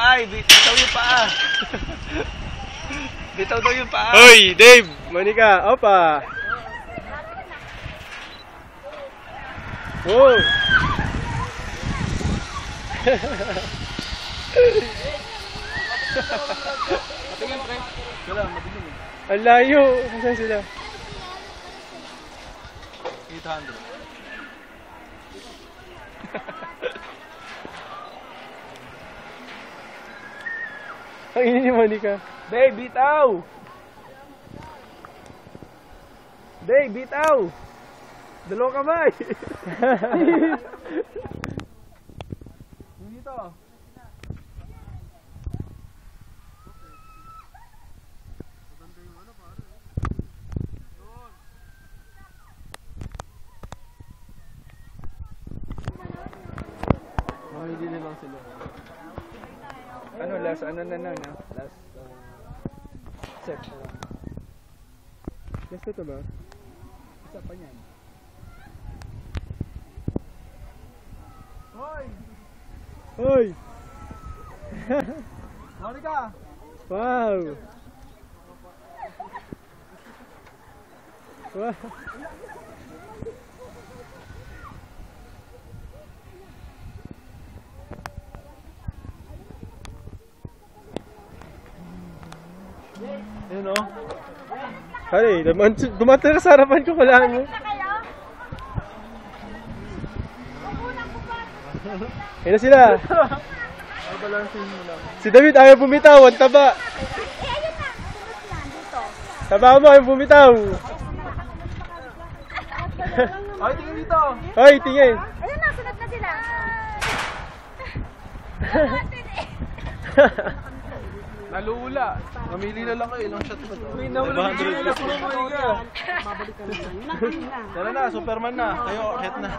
kamay, bitaw yung paa. Bitaw daw yung paa. Hoy, Dave, Monica, opa. Oh. Patingin, pre. Wala, madilim eh. Ang layo. Saan sila? 800. Ang ini ni Monica. Dave, bitaw! Dave, bitaw! Dalawang kamay! Dito. Hindi na lang sila. Ano last? Ano na na? Last set. Last ito ba? Isa pa niyan. Hoy! Hoy! Monica! Wow! Wow! Yun o. Pare, dumating sa harapan ko pala mo. Ayun na sila. Si David ayaw bumitaw, ang taba. Taba mo, ayaw bumitaw. Ay, tingin dito. Hoy, tingin. Ayun na, sunod na sila. Nalula. Mamili na lang kayo. Ilang shot ba ito? May nahulog na lang. Tara na, Superman na. Kayo, hit na.